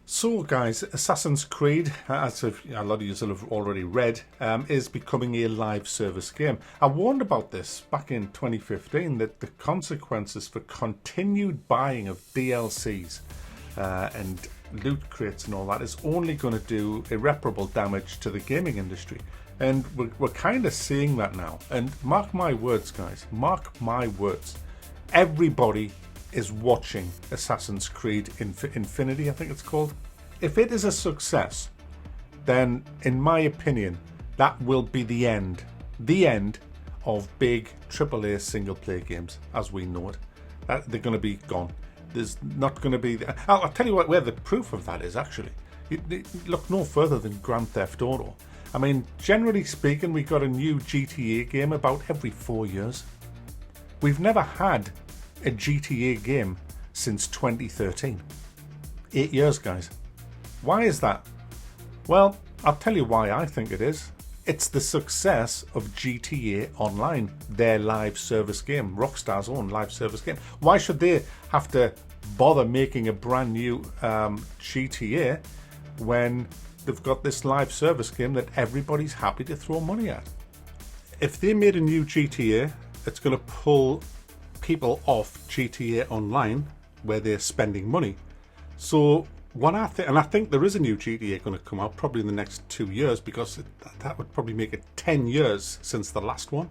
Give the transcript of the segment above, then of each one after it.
So guys, Assassin's Creed, as a lot of you will have already read, is becoming a live service game. I warned about this back in 2015, that the consequences for continued buying of DLCs and loot crates and all that is only going to do irreparable damage to the gaming industry. And we're kind of seeing that now. And mark my words, guys, mark my words. Everybody is watching Assassin's Creed Infinity, I think it's called. If it is a success, then in my opinion, that will be the end of big AAA single player games as we know it. They're going to be gone. There's not going to be... I'll tell you where the proof of that is, actually. You look no further than Grand Theft Auto. I mean, generally speaking, we got a new GTA game about every 4 years. We've never had a GTA game since 2013. 8 years, guys. Why is that? Well, I'll tell you why I think it is. It's the success of GTA Online, their live service game, Rockstar's own live service game. Why should they have to bother making a brand new GTA when they've got this live service game that everybody's happy to throw money at? If they made a new GTA, it's going to pull people off GTA Online where they're spending money. So what I think there is a new GTA going to come out probably in the next 2 years, because that would probably make it 10 years since the last one.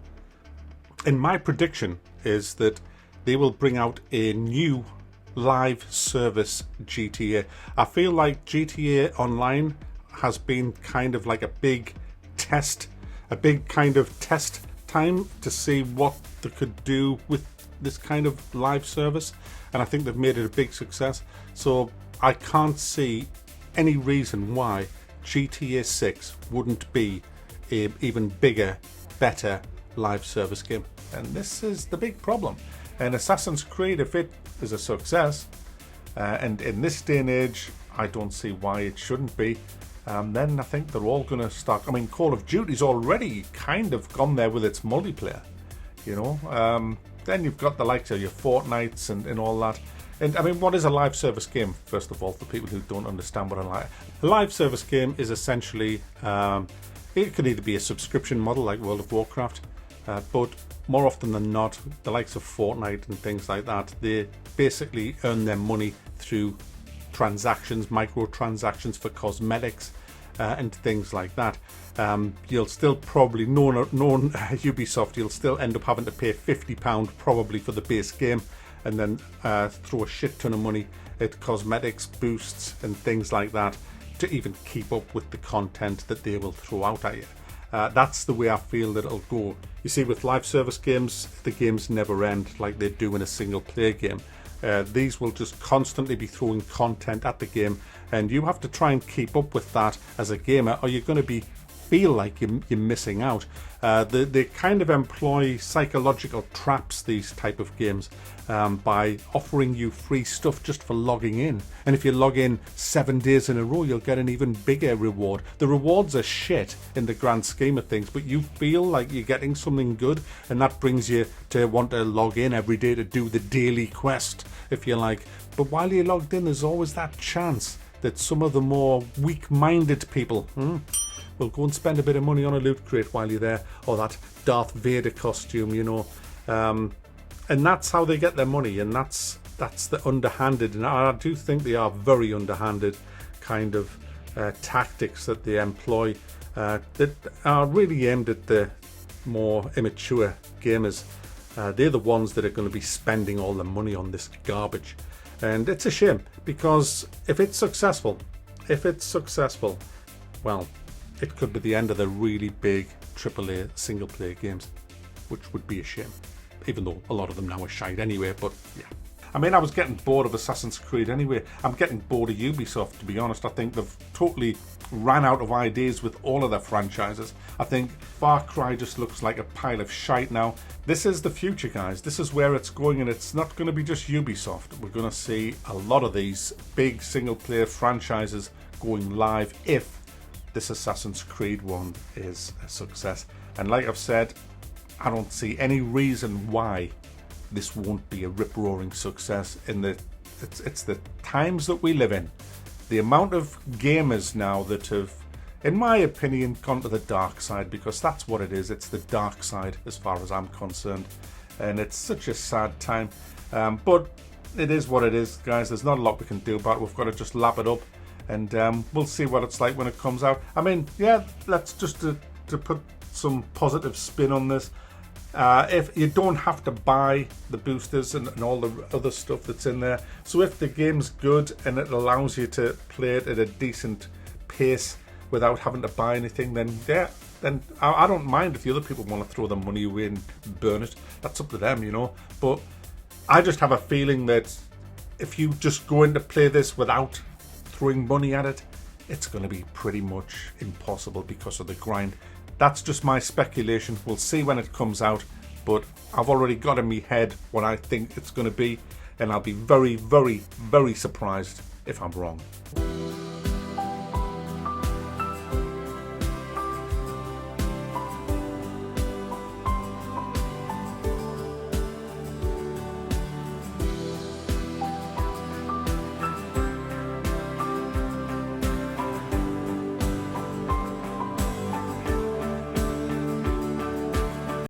And my prediction is that they will bring out a new live service GTA. I feel like GTA Online has been kind of like a big kind of test time to see what they could do with this kind of live service, and I think they've made it a big success. So I can't see any reason why GTA 6 wouldn't be a even bigger, better live service game. And this is the big problem. And Assassin's Creed, if it is a success, and in this day and age, I don't see why it shouldn't be, then I think they're all going to start... I mean, Call of Duty's already kind of gone there with its multiplayer, you know. Then you've got the likes of your Fortnites and all that. And I mean, what is a live service game, first of all, for people who don't understand what a live service game is? Essentially, it could either be a subscription model like World of Warcraft, but more often than not, the likes of Fortnite and things like that, they basically earn their money through transactions, microtransactions for cosmetics and things like that. You'll still probably, known Ubisoft, you'll still end up having to pay £50 probably for the base game, and then throw a shit ton of money at cosmetics, boosts and things like that to even keep up with the content that they will throw out at you. That's the way I feel that it'll go. You see, with live service games, the games never end like they do in a single player game. These will just constantly be throwing content at the game, and you have to try and keep up with that as a gamer, or you're going to feel like you're missing out. They kind of employ psychological traps, these type of games, by offering you free stuff just for logging in. And if you log in 7 days in a row, you'll get an even bigger reward. The rewards are shit in the grand scheme of things, but you feel like you're getting something good, and that brings you to want to log in every day to do the daily quest, if you like. But while you're logged in, there's always that chance that some of the more weak-minded people will go and spend a bit of money on a loot crate while you're there, or that Darth Vader costume, you know. And that's how they get their money, and that's the underhanded, and I do think they are very underhanded kind of tactics that they employ that are really aimed at the more immature gamers. They're the ones that are going to be spending all the money on this garbage, and it's a shame, because if it's successful, well, it could be the end of the really big AAA single player games, which would be a shame, even though a lot of them now are shite anyway. But yeah, I mean, I was getting bored of Assassin's Creed anyway. I'm getting bored of Ubisoft, to be honest. I think they've totally ran out of ideas with all of their franchises. I think Far Cry just looks like a pile of shite now. This is the future, guys. This is where it's going, and it's not going to be just Ubisoft. We're going to see a lot of these big single player franchises going live if this Assassin's Creed one is a success. And like I've said, I don't see any reason why this won't be a rip-roaring success. It's the times that we live in. the amount of gamers now that have, in my opinion, gone to the dark side, because that's what it is. It's the dark side as far as I'm concerned. And it's such a sad time. But it is what it is, guys. There's not a lot we can do about it. We've got to just lap it up. And we'll see what it's like when it comes out. I mean, yeah, let's just to put some positive spin on this. If you don't have to buy the boosters and all the other stuff that's in there. So if the game's good and it allows you to play it at a decent pace without having to buy anything, then yeah, then I don't mind if the other people want to throw their money away and burn it. That's up to them, you know. But I just have a feeling that if you just go in to play this without throwing money at it, it's going to be pretty much impossible because of the grind. That's just my speculation. We'll see when it comes out, but I've already got in my head what I think it's going to be, and I'll be very, very, very surprised if I'm wrong.